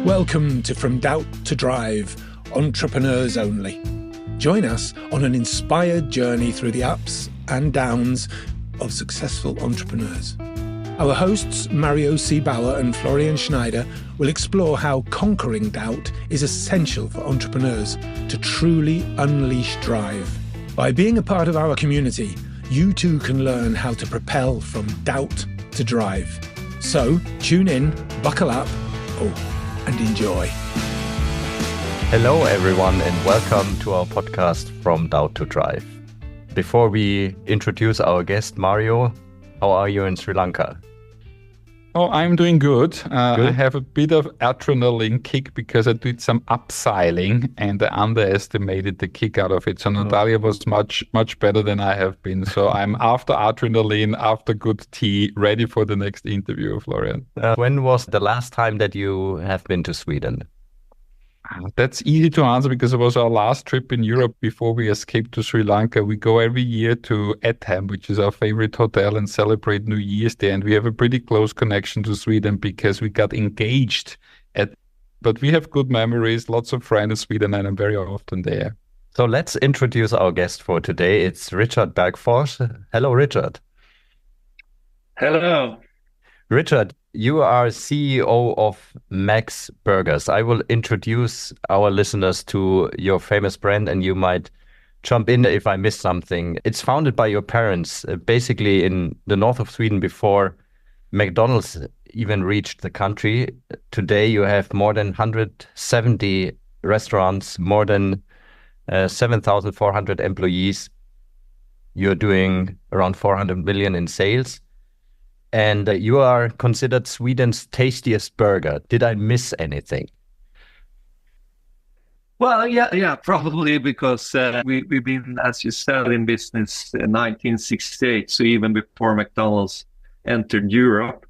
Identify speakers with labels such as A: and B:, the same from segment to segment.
A: Welcome to From Doubt to Drive, Entrepreneurs Only. Join us on an inspired journey through the ups and downs of successful entrepreneurs. Our hosts, Mario C. Bauer and Florian Schneider, will explore how conquering doubt is essential for entrepreneurs to truly unleash drive. By being a part of our community, you too can learn how to propel from doubt to drive. So tune in, buckle up, and enjoy.
B: Hello everyone and welcome to our podcast From Doubt to Drive. Before we introduce our guest Mario, how are you in Sri Lanka?
C: Oh, I'm doing good. I have a bit of adrenaline kick because I did some upseiling and I underestimated the kick out of it. So Natalia was much better than I have been. So I'm after adrenaline, after good tea, ready for the next interview, Florian.
B: When was the last time that you have been to Sweden?
C: That's easy to answer because it was our last trip in Europe before we escaped to Sri Lanka. We go every year to Etham, which is our favorite hotel, and celebrate New Year's there. And we have a pretty close connection to Sweden because we got engaged but we have good memories, lots of friends in Sweden, and I'm very often there.
B: So let's introduce our guest for today. It's Richard Bergfors. Hello, Richard.
D: Hello.
B: Richard, you are CEO of Max Burgers. I will introduce our listeners to your famous brand and you might jump in if I miss something. It's founded by your parents, basically in the north of Sweden before McDonald's even reached the country. Today you have more than 170 restaurants, more than 7,400 employees. You're doing around 400 million in sales. And you are considered Sweden's tastiest burger. Did I miss anything?
D: Well, yeah, probably because we've been, as you said, in business in 1968, so even before McDonald's entered Europe.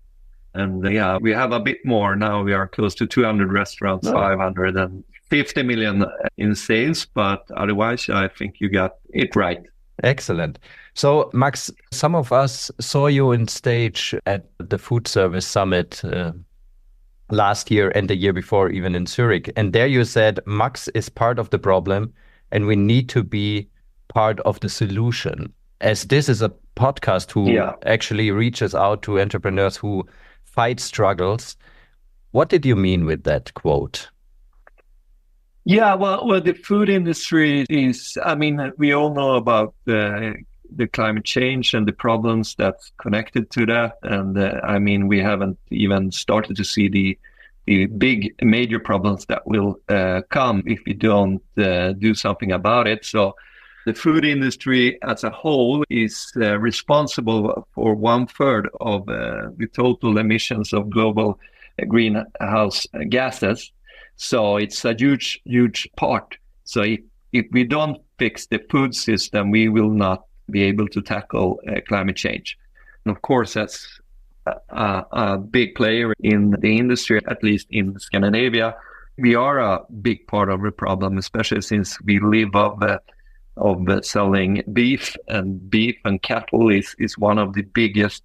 D: And we have a bit more now. We are close to 200 restaurants, 550 million in sales. But otherwise, I think you got it right.
B: Excellent. So, Max, some of us saw you on stage at the Food Service Summit last year and the year before, even in Zurich. And there you said, Max is part of the problem and we need to be part of the solution. As this is a podcast who actually reaches out to entrepreneurs who fight struggles. What did you mean with that quote?
D: Yeah, well, the food industry is, we all know about the climate change and the problems that's connected to that. And we haven't even started to see the big major problems that will come if we don't do something about it. So the food industry as a whole is responsible for 1/3 of the total emissions of global greenhouse gases. So it's a huge part. So if we don't fix the food system, we will not be able to tackle climate change. And of course, that's a big player in the industry, at least in Scandinavia. We are a big part of the problem, especially since we live of selling beef and cattle is one of the biggest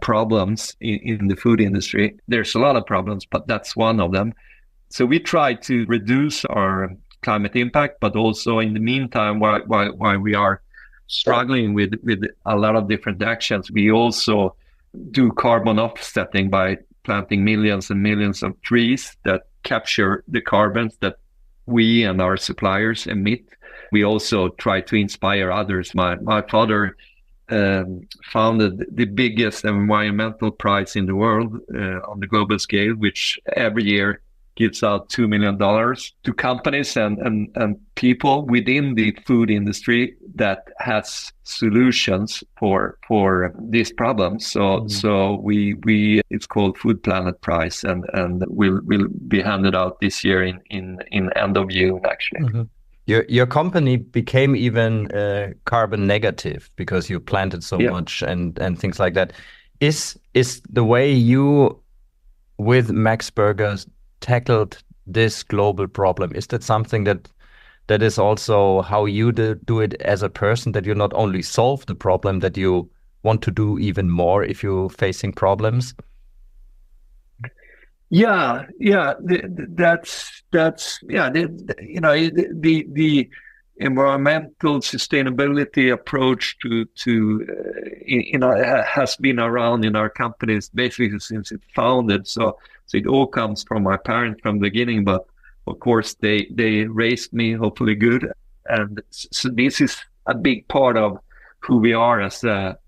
D: problems in the food industry. There's a lot of problems, but that's one of them. So we try to reduce our climate impact, but also in the meantime, while we are struggling with a lot of different actions, we also do carbon offsetting by planting millions and millions of trees that capture the carbons that we and our suppliers emit. We also try to inspire others. My father founded the biggest environmental prize in the world on the global scale, which every year gives out $2 million to companies and people within the food industry that has solutions for these problems. So we it's called Food Planet Prize and will be handed out this year in end of June actually.
B: Mm-hmm. Your company became even carbon negative because you planted so much and things like that. Is the way you with Max Burgers tackled this global problem? Is that something that is also how you do it as a person, that you not only solve the problem, that you want to do even more if you're facing problems?
D: That's the environmental sustainability approach has been around in our companies basically since it founded. So it all comes from my parents from the beginning, but of course they raised me hopefully good, and so this is a big part of who we are as a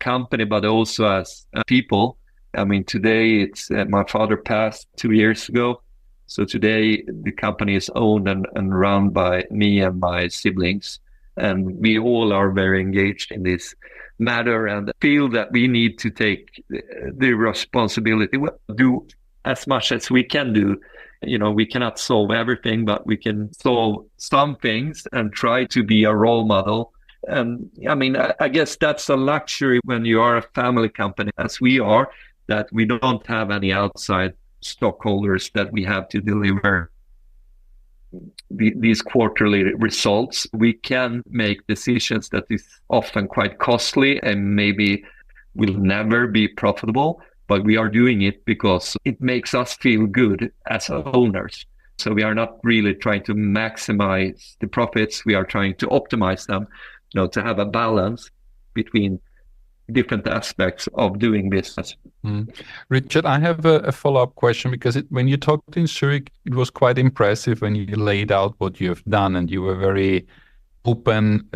D: company, but also as people. I mean, today it's my father passed 2 years ago. So today the company is owned and run by me and my siblings. And we all are very engaged in this matter and feel that we need to take the responsibility, do as much as we can do. We cannot solve everything, but we can solve some things and try to be a role model. And I mean, I guess that's a luxury when you are a family company, as we are, that we don't have any outside stockholders that we have to deliver these quarterly results. We can make decisions that is often quite costly and maybe will never be profitable, but we are doing it because it makes us feel good as owners. So we are not really trying to maximize the profits. We are trying to optimize them, to have a balance between different aspects of doing business.
C: Richard, I have a follow-up question, because when you talked in Zurich, it was quite impressive when you laid out what you have done, and you were very open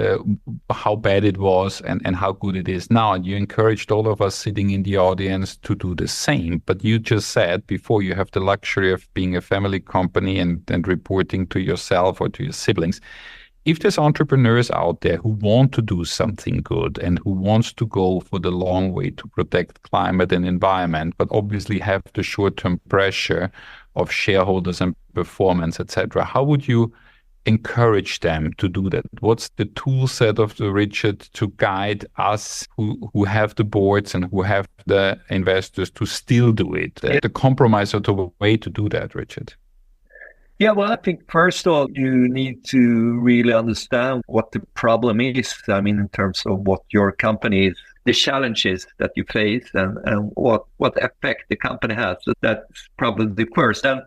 C: how bad it was and how good it is now. And you encouraged all of us sitting in the audience to do the same. But you just said before, you have the luxury of being a family company and reporting to yourself or to your siblings. If there's entrepreneurs out there who want to do something good and who wants to go for the long way to protect climate and environment, but obviously have the short-term pressure of shareholders and performance, etc., how would you encourage them to do that? What's the tool set of the Richard to guide us who have the boards and who have the investors to still do it? The compromise or the way to do that, Richard?
D: Yeah, well, I think first of all, you need to really understand what the problem is. I mean, in terms of what your company is, the challenges that you face and what effect the company has. So that's probably the first. And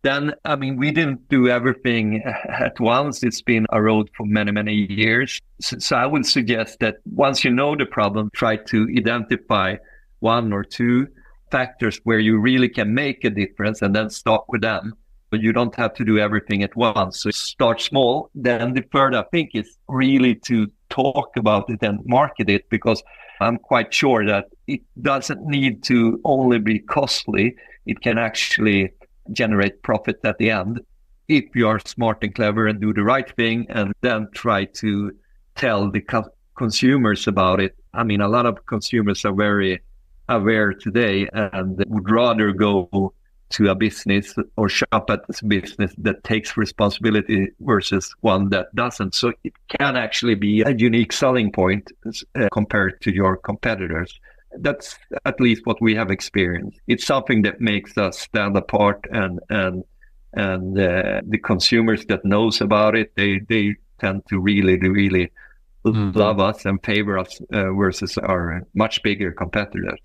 D: then, I mean, we didn't do everything at once. It's been a road for many, many years. So I would suggest that once you know the problem, try to identify one or two factors where you really can make a difference and then start with them. But you don't have to do everything at once. So start small. Then the third, I think, is really to talk about it and market it, because I'm quite sure that it doesn't need to only be costly. It can actually generate profit at the end if you are smart and clever and do the right thing and then try to tell the consumers about it. I mean, a lot of consumers are very aware today and would rather go to a business or shop at this business that takes responsibility versus one that doesn't. So it can actually be a unique selling point compared to your competitors. That's at least what we have experienced. It's something that makes us stand apart, and the consumers that knows about it, they tend to really love us and favor us versus our much bigger competitors.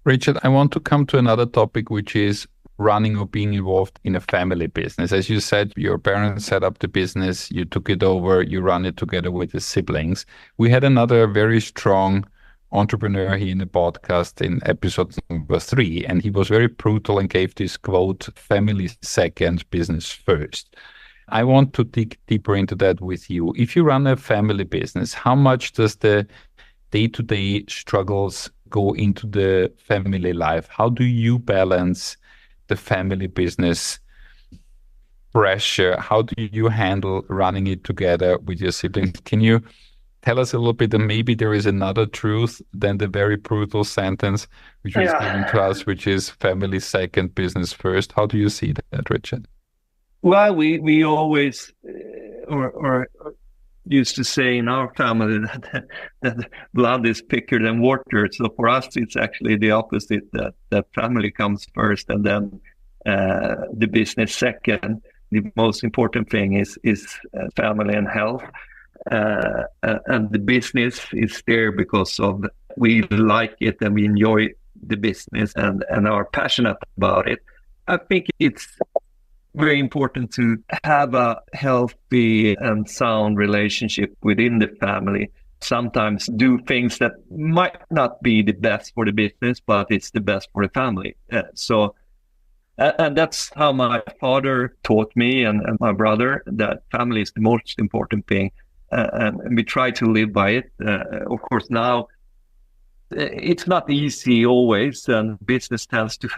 C: Richard, I want to come to another topic, which is running or being involved in a family business. As you said, your parents set up the business, you took it over, you run it together with the siblings. We had another very strong entrepreneur here in the podcast in episode number 3, and he was very brutal and gave this quote, family second, business first. I want to dig deeper into that with you. If you run a family business, how much does the day-to-day struggles go into the family life? How do you balance the family business pressure? How do you handle running it together with your siblings? Can you tell us a little bit, and maybe there is another truth than the very brutal sentence which was given to us, which is family second, business first? How do you see that, Richard?
D: Well, we always or used to say in our family that blood is thicker than water. So for us, it's actually the opposite, that family comes first and then the business second. The most important thing is family and health. And the business is there because of we like it and we enjoy the business and are passionate about it, I think it's very important to have a healthy and sound relationship within the family. Sometimes do things that might not be the best for the business, but it's the best for the family. And that's how my father taught me and my brother, that family is the most important thing. And we try to live by it. Of course, now it's not easy always, and business tends to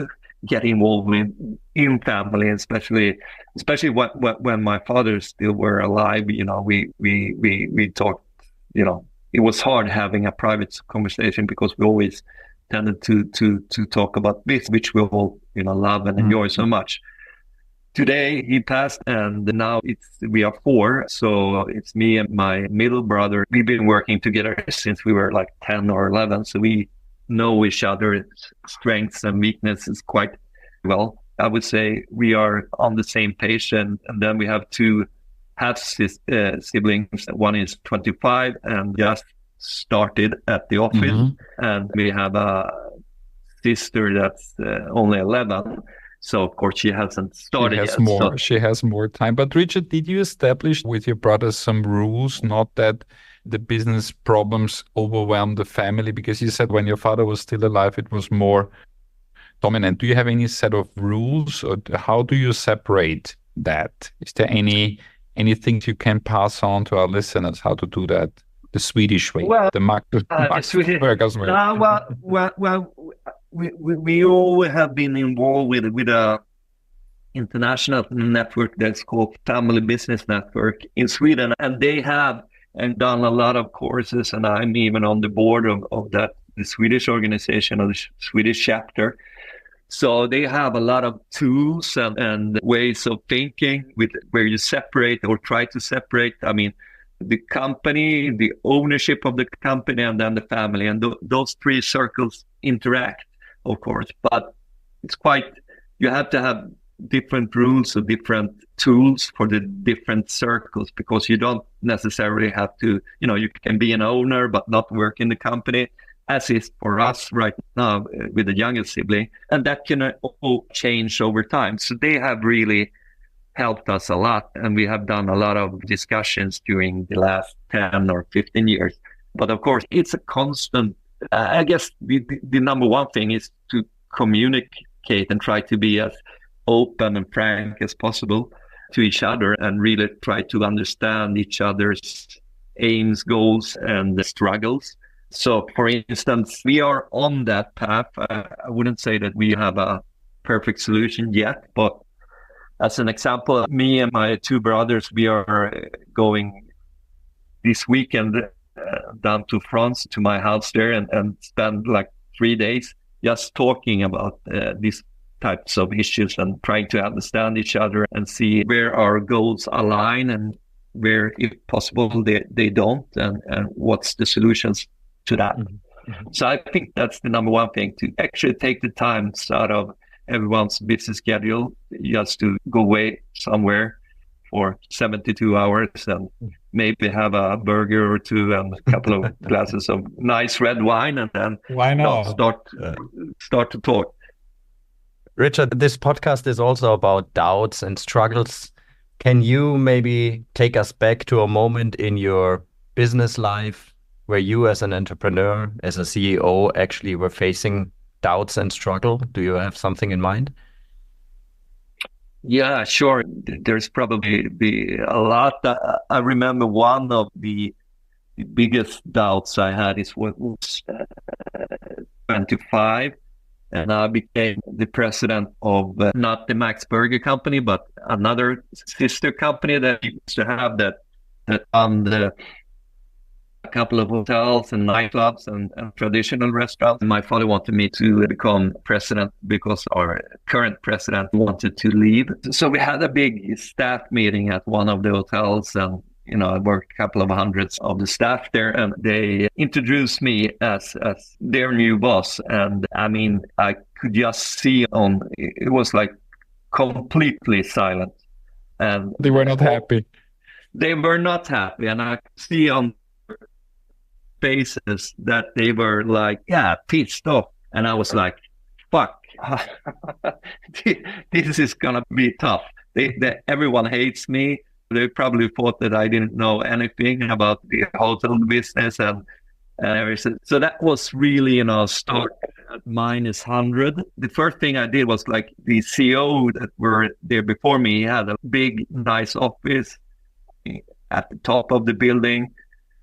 D: get involved in family, especially when my father still were alive. We talked. It was hard having a private conversation because we always tended to talk about this, which we all love and enjoy so much. Today he passed, and now we are four. So it's me and my middle brother. We've been working together since we were like 10 or 11. So we know each other's strengths and weaknesses quite well. I would say we are on the same page. And then we have two half siblings. One is 25 and just started at the office. And we have a sister that's only 11. So, of course, she hasn't started yet.
C: She has more time. But, Richard, did you establish with your brothers some rules, not that the business problems overwhelm the family? Because you said when your father was still alive, it was more dominant. Do you have any set of rules, or how do you separate that? Is there anything you can pass on to our listeners, how to do that? The Swedish way, the Max Bergers way.
D: We all have been involved with a international network that's called Family Business Network in Sweden, and they have done a lot of courses, and I'm even on the board of that, the Swedish organization, of the Swedish chapter. So they have a lot of tools and ways of thinking where you separate or try to separate. I mean, the company, the ownership of the company, and then the family, and those three circles interact, of course, but you have to have different rules or different tools for the different circles, because you don't necessarily have to, you can be an owner but not work in the company, as is for us right now with the youngest sibling, and that can all change over time. So they have really helped us a lot, and we have done a lot of discussions during the last 10 or 15 years. But of course, it's a constant. I guess the number one thing is to communicate and try to be as open and frank as possible to each other, and really try to understand each other's aims, goals, and struggles. So, for instance, we are on that path. I wouldn't say that we have a perfect solution yet, but as an example, me and my two brothers, we are going this weekend down to France, to my house there, and spend like 3 days just talking about these types of issues and trying to understand each other and see where our goals align and where, if possible, they don't, and what's the solutions to that. So I think that's the number one thing, to actually take the time out of everyone's busy schedule just to go away somewhere for 72 hours and maybe have a burger or two and a couple of glasses of nice red wine, and then start to talk.
B: Richard, this podcast is also about doubts and struggles. Can you maybe take us back to a moment in your business life where you as an entrepreneur, as a CEO, actually were facing doubts and struggle? Do you have something in mind?
D: Yeah, sure. There's probably a lot. I remember one of the biggest doubts I had is when I was 25, and I became the president of not the Max Burger company, but another sister company that we used to have that owned a couple of hotels and nightclubs and traditional restaurants. My father wanted me to become president because our current president wanted to leave. So we had a big staff meeting at one of the hotels, and I worked a couple of hundreds of the staff there, and they introduced me as their new boss. And I mean, I could just see it was like completely silent. And
C: they were not happy.
D: They were not happy. And I could see on faces that they were like, pissed off. And I was like, fuck, this is going to be tough. Everyone hates me. They probably thought that I didn't know anything about the hotel business and everything. So that was really, start at -100. The first thing I did was like the CEO that were there before me had a big, nice office at the top of the building.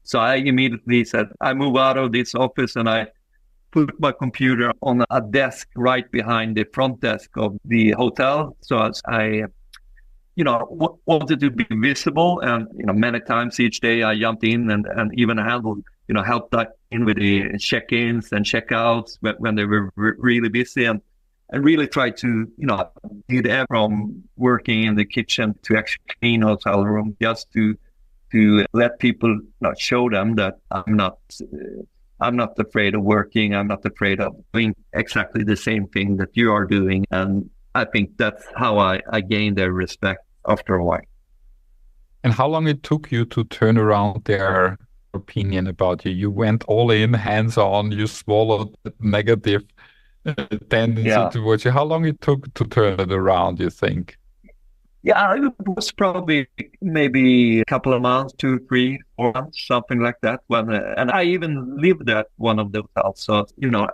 D: So I immediately said, I move out of this office and I put my computer on a desk right behind the front desk of the hotel. So I wanted to be visible, and many times each day I jumped in and even handled, helped in with the check-ins and check-outs when they were really busy, and really tried to, did everything from working in the kitchen to actually clean hotel room, just to let people show them that I'm not afraid of working. I'm not afraid of doing exactly the same thing that you are doing. And I think that's how I gained their respect after a while.
C: And how long it took you to turn around their opinion about you? You went all in, hands-on, you swallowed the negative tendency towards you. How long it took to turn it around, you think?
D: Yeah, it was probably maybe a couple of months, 2, 3, 4 months, something like that. And I even lived at one of the hotels. So,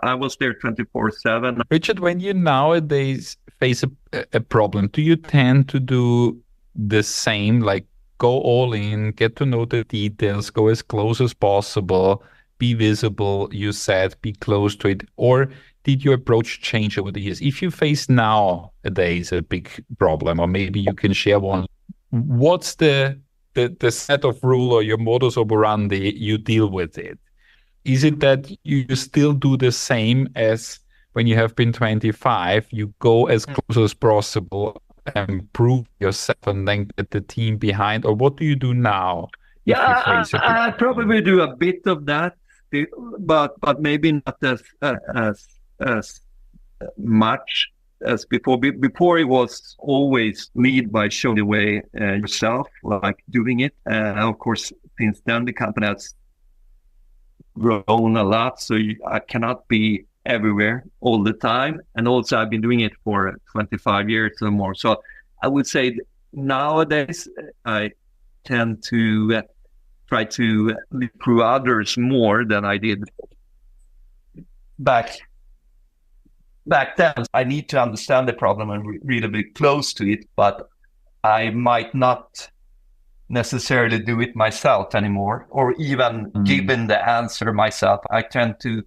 D: I was there 24/7.
C: Richard, when you nowadays face a problem, do you tend to do the same, like go all in, get to know the details, go as close as possible, be visible, you said, be close to it? Or did your approach change over the years? If you face nowadays a big problem, or maybe you can share one, what's the set of rule or your modus operandi you deal with it? Is it that you still do the same as when you have been 25, you go as close as possible and prove yourself and then get the team behind? Or what do you do now?
D: Yeah, I probably do a bit of that, but maybe not as much as before. Before it was always lead by showing the way yourself, like doing it. Of course, since then the company has grown a lot, so I cannot be everywhere all the time. And also I've been doing it for 25 years or more. So I would say nowadays I tend to try to live through others more than I did back then. I need to understand the problem and really be close to it, but I might not necessarily do it myself anymore, or even given the answer myself. I tend to,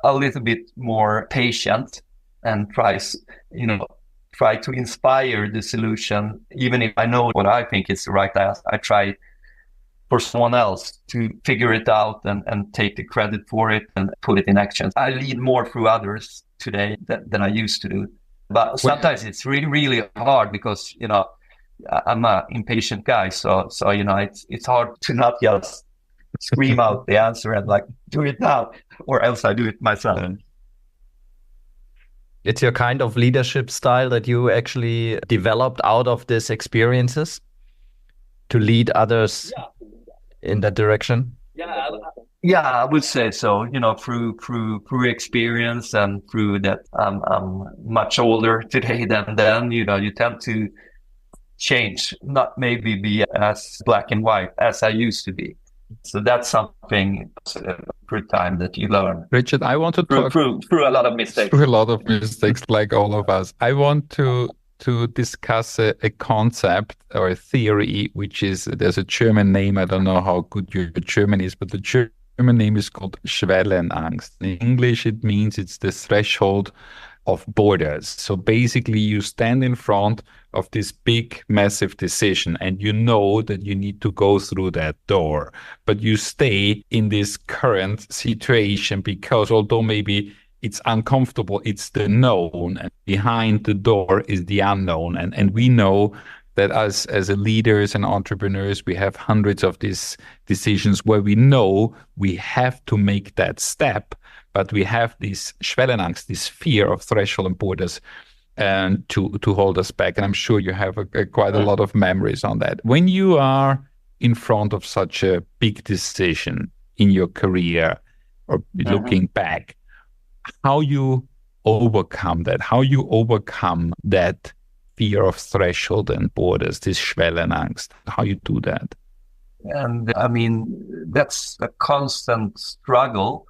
D: a little bit more patient and try to inspire the solution. Even if I know what I think is the right answer, I try for someone else to figure it out and take the credit for it and put it in action. I lead more through others today than I used to do. But sometimes it's really, really hard because, I'm an impatient guy. So it's hard to not just scream out the answer and like, do it now, or else I do it myself.
B: It's your kind of leadership style that you actually developed out of these experiences to lead others in that direction?
D: Yeah, I would say so. Through experience and through that, I'm much older today than then. You tend to change, not maybe be as black and white as I used to be. So that's something through time that you learn.
C: Richard, I want to talk
D: through a lot of mistakes.
C: Through a lot of mistakes, like all of us. I want to discuss a concept or a theory, which is, there's a German name. I don't know how good your German is, but the German name is called Schwellenangst. In English, it means it's the threshold of borders. So basically, you stand in front of this big, massive decision, and you know that you need to go through that door, but you stay in this current situation because although maybe it's uncomfortable, it's the known, and behind the door is the unknown. And we know that as leaders and entrepreneurs, we have hundreds of these decisions where we know we have to make that step, but we have this Schwellenangst, this fear of threshold and borders, and to hold us back. And I'm sure you have quite a lot of memories on that. When you are in front of such a big decision in your career or looking back, how you overcome that, how you overcome that fear of threshold and borders, this Schwellenangst, how you do that.
D: And I mean, that's a constant struggle,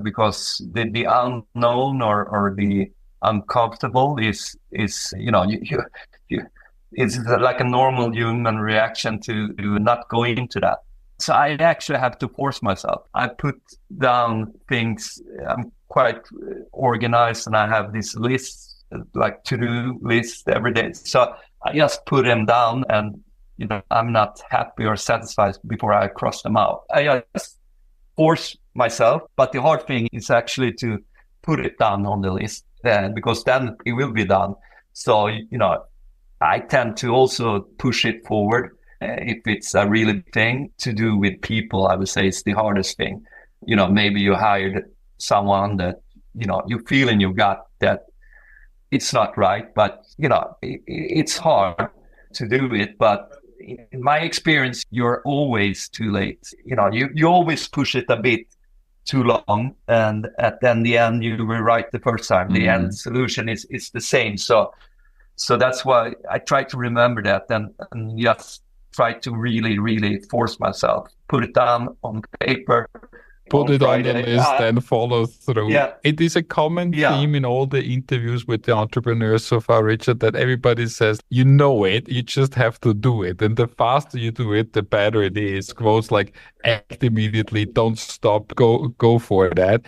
D: because the unknown or the uncomfortable is it's like a normal human reaction to not go into that. So I actually have to force myself. I put down things. I'm quite organized, and I have these lists, like to-do lists every day. So I just put them down, and I'm not happy or satisfied before I cross them out. I just force myself, but the hard thing is actually to put it down on the list, because then it will be done. So I tend to also push it forward. If it's a really thing to do with people, I would say it's the hardest thing. Maybe you hired someone that, you feel in your gut that it's not right, but, it's hard to do it. But in my experience, you're always too late. You always push it a bit too long, and then the end, you were right the first time. The end solution is the same. So that's why I try to remember that and just try to really, really force myself, put it down on paper.
C: Put it on the list and follow through.
D: Yeah.
C: It is a common theme in all the interviews with the entrepreneurs so far, Richard, that everybody says, you know it, you just have to do it. And the faster you do it, the better it is. Quotes like, act immediately, don't stop, go for that.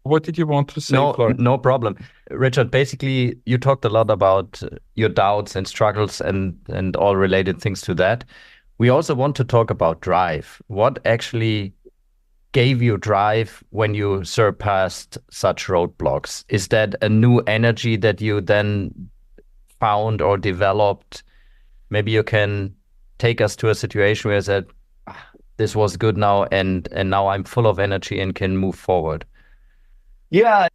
C: What did you want to say, Florian?
B: No problem. Richard, basically, you talked a lot about your doubts and struggles and all related things to that. We also want to talk about drive. What actually gave you drive when you surpassed such roadblocks? Is that a new energy that you then found or developed? Maybe you can take us to a situation where you said, this was good now, and now I'm full of energy and can move forward.
D: Yeah,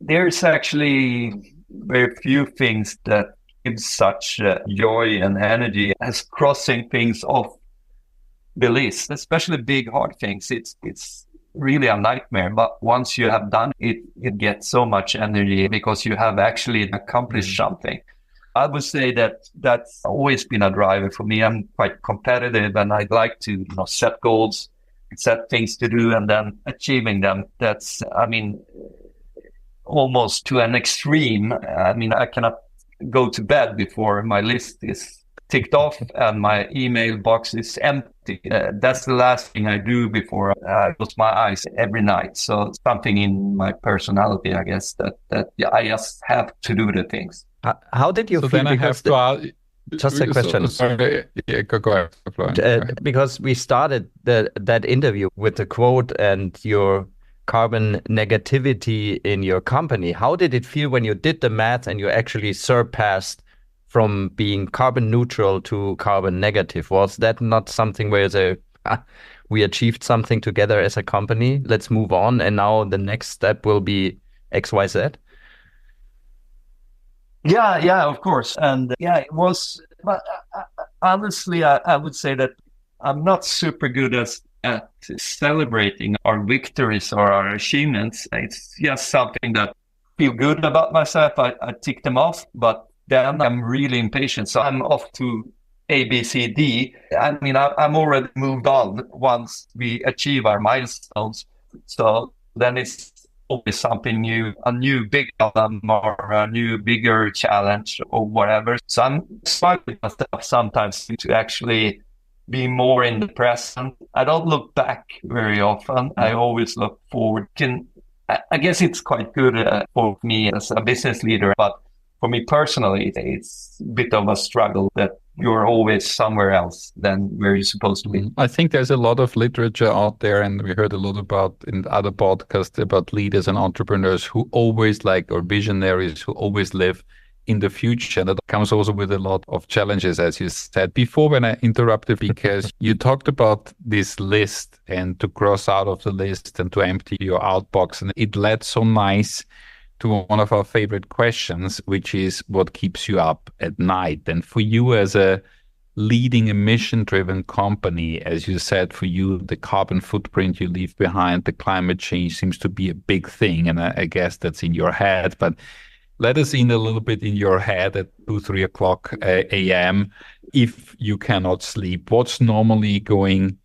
D: there's actually very few things that give such joy and energy as crossing things off the list, especially big, hard things. It's really a nightmare. But once you have done it, it gets so much energy because you have actually accomplished something. I would say that that's always been a driver for me. I'm quite competitive, and I'd like to set goals, set things to do, and then achieving them. That's, almost to an extreme. I cannot go to bed before my list is ticked off and my email box is empty. That's the last thing I do before I close my eyes every night. So something in my personality, I guess, that I just have to do the things.
B: How did you feel?
C: Then I have to ask,
B: just a question.
C: Sorry, yeah, go ahead.
B: Because we started that interview with the quote and your carbon negativity in your company. How did it feel when you did the math and you actually surpassed from being carbon neutral to carbon negative? Was that not something where you say, we achieved something together as a company, let's move on, and now the next step will be XYZ?
D: Yeah, of course. And it was, but honestly, I would say that I'm not super good at celebrating our victories or our achievements. It's just something that I feel good about myself. I tick them off, but then I'm really impatient. So I'm off to A, B, C, D. I'm already moved on once we achieve our milestones. So then it's always something new, a new big problem or a new bigger challenge or whatever. So I'm struggling myself sometimes to actually be more in the present. I don't look back very often. I always look forward. I guess it's quite good for me as a business leader, but for me personally, it's a bit of a struggle that you're always somewhere else than where you're supposed to be.
C: I think there's a lot of literature out there, and we heard a lot about in other podcasts about leaders and entrepreneurs who always or visionaries who always live in the future. That comes also with a lot of challenges, as you said before when I interrupted, because you talked about this list and to cross out of the list and to empty your outbox. And it led so nice to one of our favorite questions, which is what keeps you up at night. And for you as a leading a mission-driven company, as you said, for you, the carbon footprint you leave behind, the climate change seems to be a big thing. And I guess that's in your head. But let us in a little bit in your head at 2, 3 o'clock a.m. If you cannot sleep, what's normally going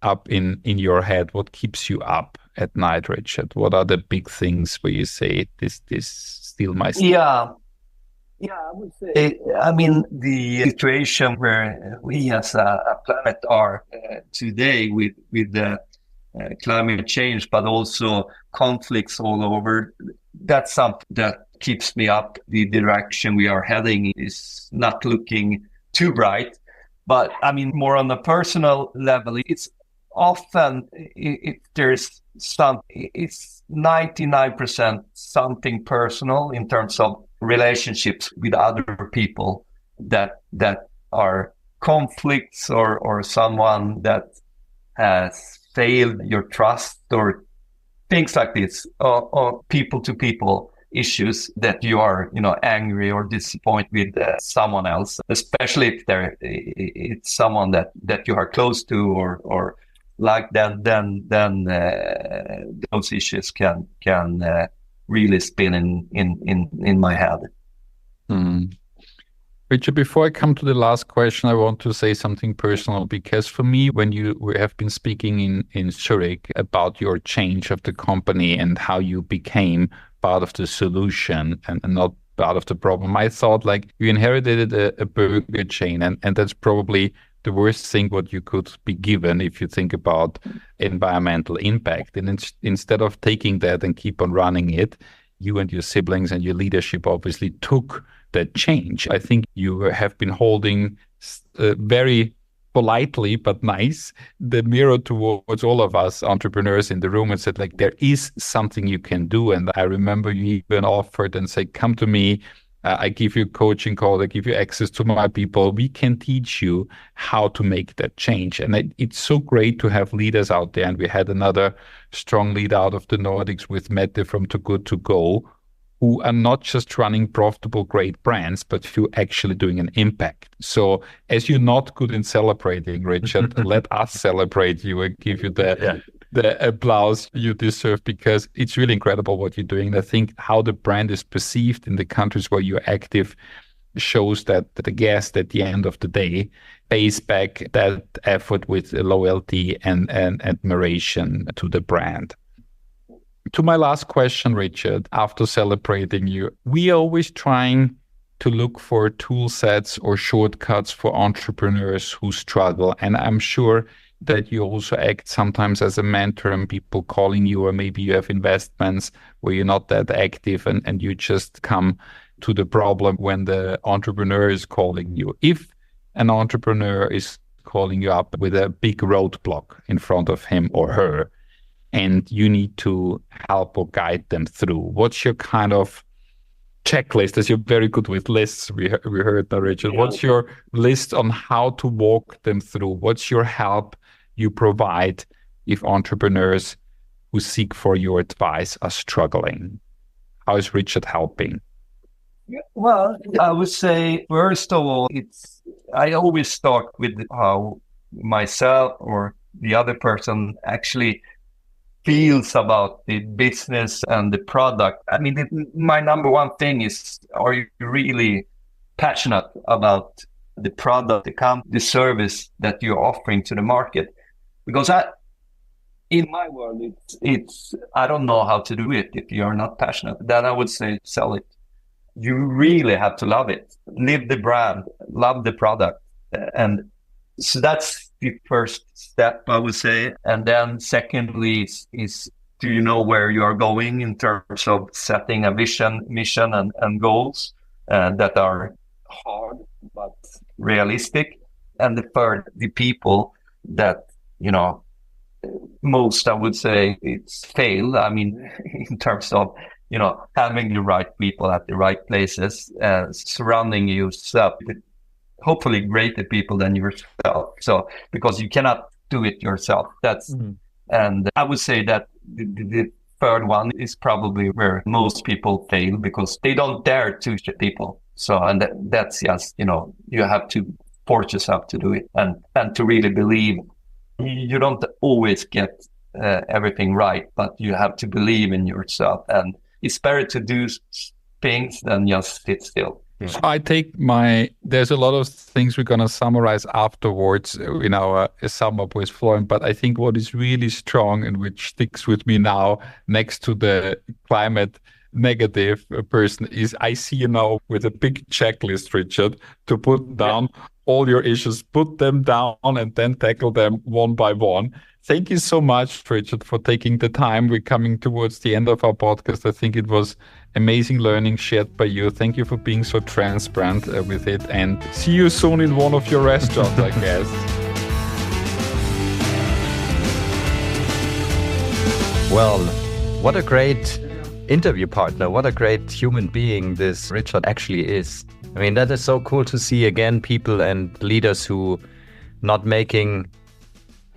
C: up in your head? What keeps you up at night, Richard? What are the big things where you say, this still my sleep?
D: Yeah, I would say, I mean, the situation where we as a planet are today with the climate change, but also conflicts all over, that's something that keeps me up. The direction we are heading is not looking too bright. But I mean, more on a personal level, it's often, if there's it's 99% something personal in terms of relationships with other people that are conflicts or someone that has failed your trust or things like this, or people to people issues that you are, angry or disappointed with someone else, especially if it's someone that you are close to or like that, then those issues can really spin in my head.
C: Richard, before I come to the last question, I want to say something personal, because for me, when we have been speaking in Zurich about your change of the company and how you became part of the solution and not part of the problem, I thought like you inherited a burger chain, and that's probably the worst thing what you could be given if you think about environmental impact. And instead of taking that and keep on running it, you and your siblings and your leadership obviously took that change. I think you have been holding very politely but nice the mirror towards all of us entrepreneurs in the room and said like, there is something you can do. And I remember you even offered and said, come to me, I give you a coaching call, I give you access to my people. We can teach you how to make that change. And it's so great to have leaders out there. And we had another strong leader out of the Nordics with Mette from Too Good To Go, who are not just running profitable, great brands, but who actually doing an impact. So as you're not good in celebrating, Richard, let us celebrate you and give you the applause you deserve, because it's really incredible what you're doing. And I think how the brand is perceived in the countries where you're active shows that the guest at the end of the day pays back that effort with loyalty and admiration to the brand. To my last question, Richard, after celebrating you, we are always trying to look for tool sets or shortcuts for entrepreneurs who struggle. And I'm sure that you also act sometimes as a mentor and people calling you, or maybe you have investments where you're not that active and you just come to the problem when the entrepreneur is calling you. If an entrepreneur is calling you up with a big roadblock in front of him or her, and you need to help or guide them through, what's your kind of checklist? As you're very good with lists, we heard that, Richard.
D: Yeah.
C: What's your list on how to walk them through? What's your help you provide if entrepreneurs who seek for your advice are struggling? How is Richard helping?
D: Well, I would say, first of all, I always start with how myself or the other person actually feels about the business and the product. I mean, my number one thing is, are you really passionate about the product, the service that you're offering to the market? Because in my world, it's I don't know how to do it if you're not passionate. Then I would say sell it. You really have to love it, live the brand, love the product. And so that's the first step, I would say. And then secondly is do you know where you are going in terms of setting a vision, mission, and goals that are hard but realistic? And the third, the people that, most, I would say, it's fail. I mean, in terms of, having the right people at the right places, surrounding yourself with hopefully greater people than yourself. So, because you cannot do it yourself. And I would say that the third one is probably where most people fail, because they don't dare to shoot people. So, and that's just, you have to force yourself to do it and to really believe. You don't always get everything right, but you have to believe in yourself, and it's better to do things than just sit still.
C: So I take there's a lot of things we're going to summarize afterwards in our sum up with Florian, but I think what is really strong and which sticks with me now next to the climate negative person is I see you now with a big checklist, Richard, to put down all your issues, put them down and then tackle them one by one. Thank you so much, Richard, for taking the time. We're coming towards the end of our podcast. I think it was amazing learning shared by you. Thank you for being so transparent with it, and see you soon in one of your restaurants, I guess.
B: Well, what a great interview partner. What a great human being this Richard actually is. I mean, that is so cool to see again people and leaders who not making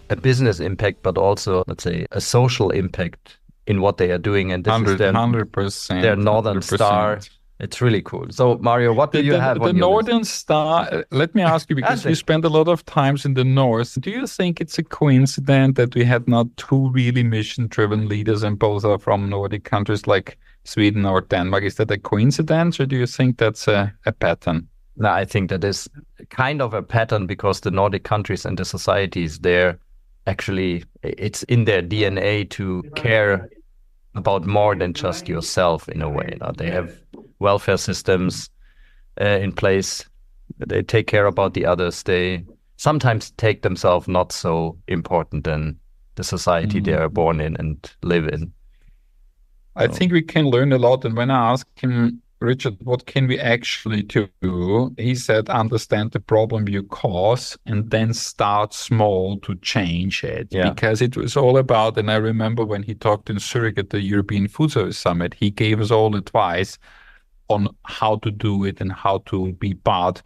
B: a business impact, but also, let's say, a social impact in what they are doing. And this is their
C: 100%,
B: their Northern
C: 100%.
B: Star. It's really cool. So, Mario, what do you have on
C: the
B: your
C: Northern
B: list?
C: Star? Let me ask you, because you spend a lot of times in the North. Do you think it's a coincidence that we had not two really mission-driven leaders, and both are from Nordic countries like Sweden or Denmark? Is that a coincidence, or do you think that's a pattern?
B: No, I think that is kind of a pattern, because the Nordic countries and the societies there, actually, it's in their DNA to care about more than just yourself in a way. You know? They have welfare systems in place. They take care about the others. They sometimes take themselves not so important than the society they are born in and live in.
C: I think we can learn a lot. And when I asked him, Richard, what can we actually do? He said, understand the problem you cause and then start small to change it.
B: Yeah.
C: Because it was all about, and I remember when he talked in Zurich at the European Food Service Summit, he gave us all advice on how to do it and how to be part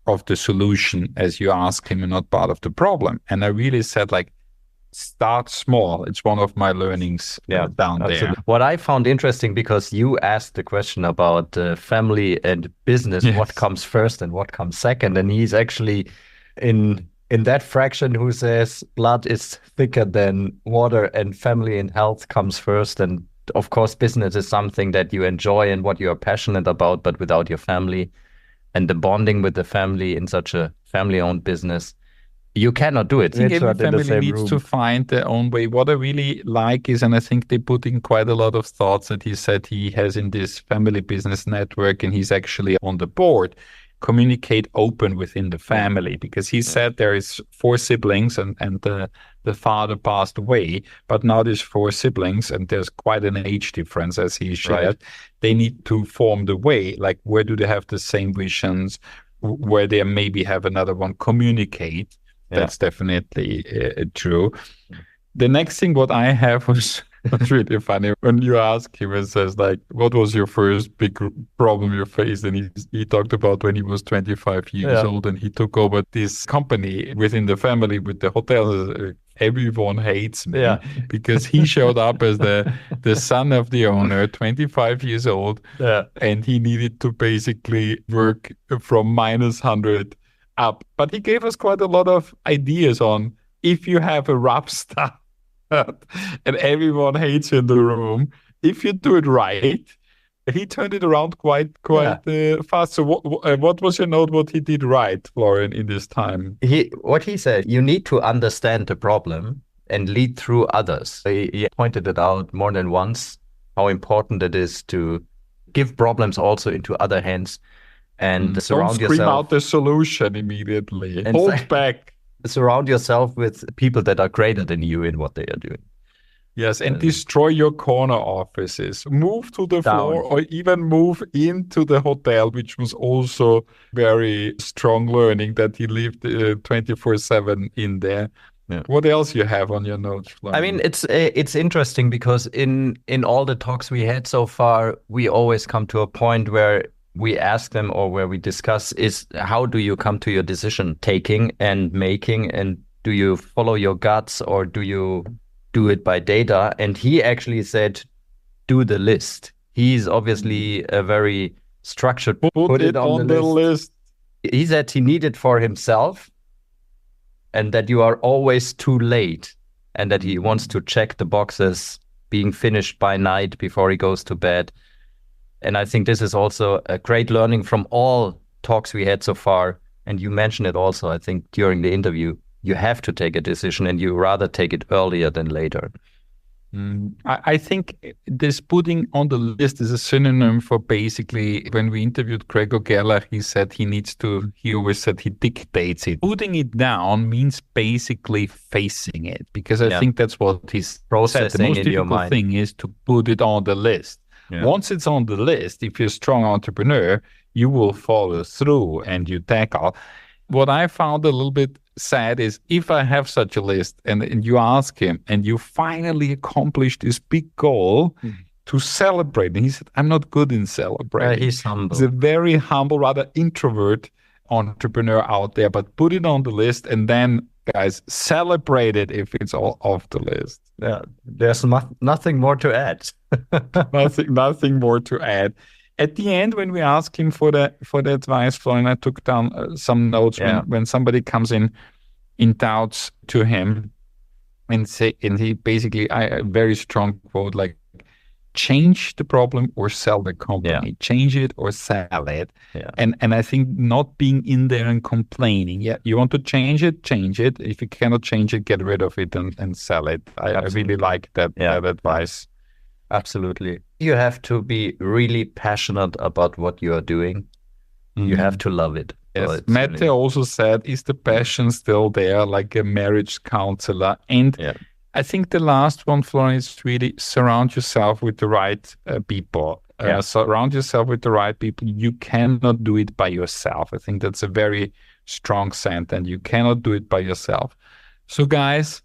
C: of the solution, as you asked him, and not part of the problem. And I really said, like, start small. It's one of my learnings down there.
B: What I found interesting, because you asked the question about family and business, what comes first and what comes second. And he's actually in that fraction who says blood is thicker than water and family and health comes first. And of course, business is something that you enjoy and what you are passionate about, but without your family and the bonding with the family in such a family-owned business, you cannot do it.
C: I think every family needs to find their own way. What I really like is, and I think they put in quite a lot of thoughts that he said he has in this family business network, and he's actually on the board, communicate open within the family, because he said there is 4 siblings and the father passed away, but now there's 4 siblings and there's quite an age difference, as he shared. Right. They need to form the way, like where do they have the same visions, where they maybe have another one, communicate. That's definitely true. The next thing what I have was really funny. When you ask him, it says like, what was your first big problem you faced? And he talked about when he was 25 years old and he took over this company within the family with the hotels. Everyone hates me because he showed up as the son of the owner, 25 years old, and he needed to basically work from -100 up. But he gave us quite a lot of ideas on if you have a rap star and everyone hates you in the room, if you do it right. He turned it around quite fast. So what was your note, what he did right, Florian, in this time?
B: What he said, you need to understand the problem and lead through others. He pointed it out more than once, how important it is to give problems also into other hands. And surround yourself. Don't scream
C: out the solution immediately. Hold back.
B: Surround yourself with people that are greater than you in what they are doing.
C: Yes, and destroy your corner offices. Move to the floor or even move into the hotel, which was also very strong learning that he lived 24/7 in there. Yeah. What else you have on your notes, Florian?
B: I mean, it's interesting because in all the talks we had so far, we always come to a point where we ask them or where we discuss is how do you come to your decision taking and making, and do you follow your guts or do you do it by data? And he actually said, do the list. He's obviously a very structured.
C: Put it on the list.
B: He said he needed for himself, and that you are always too late, and that he wants to check the boxes being finished by night before he goes to bed. And I think this is also a great learning from all talks we had so far. And you mentioned it also, I think, during the interview. You have to take a decision, and you rather take it earlier than later.
C: I think this putting on the list is a synonym for basically, when we interviewed Gregor Gerlach, he always said he dictates it. Putting it down means basically facing it, because I think that's what he's said. The most difficult thing is to put it on the list. Yeah. Once it's on the list, if you're a strong entrepreneur, you will follow through and you tackle. What I found a little bit sad is, if I have such a list and you ask him and you finally accomplish this big goal, to celebrate. And he said, I'm not good in celebrating.
B: He's humble.
C: He's a very humble, rather introvert entrepreneur out there, but put it on the list and then, guys, celebrate it if it's all off the list.
B: Yeah, there's nothing more to add.
C: nothing more to add. At the end, when we ask him for the advice, Florian, I took down some notes. When somebody comes in doubts to him, and he basically, a very strong quote, like, change the problem or sell the company. Yeah. Change it or sell it. Yeah. And I think not being in there and complaining. Yeah, you want to change it. If you cannot change it, get rid of it and sell it. I really like that advice.
B: Absolutely. You have to be really passionate about what you are doing. Mm-hmm. You have to love it.
C: Yes. Mette also said, is the passion still there, like a marriage counselor? And I think the last one, Florian, is really surround yourself with the right people. Surround yourself with the right people. You cannot do it by yourself. I think that's a very strong sentence. You cannot do it by yourself. So guys,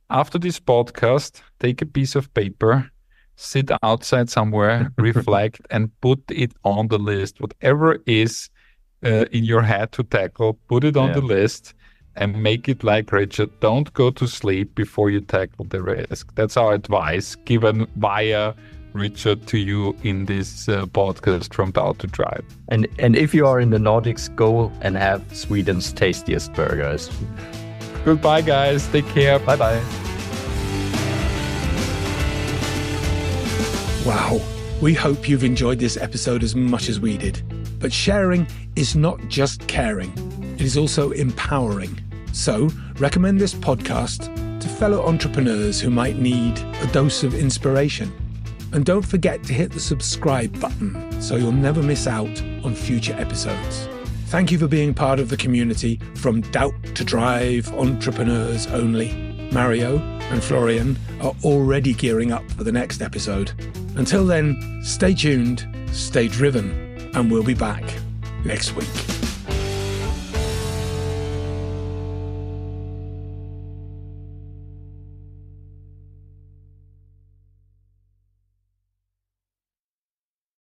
C: after this podcast, take a piece of paper, sit outside somewhere, reflect, and put it on the list. Whatever is in your head to tackle, put it on the list and make it like Richard. Don't go to sleep before you tackle the risk. That's our advice given via Richard to you in this podcast from Doubt to Drive.
B: And if you are in the Nordics, go and have Sweden's tastiest burgers.
C: Goodbye, guys. Take care.
B: Bye-bye.
A: Wow, we hope you've enjoyed this episode as much as we did. But sharing is not just caring, it is also empowering. So recommend this podcast to fellow entrepreneurs who might need a dose of inspiration. And don't forget to hit the subscribe button so you'll never miss out on future episodes. Thank you for being part of the community from Doubt to Drive Entrepreneurs Only. Mario and Florian are already gearing up for the next episode. Until then, stay tuned, stay driven, and we'll be back next week.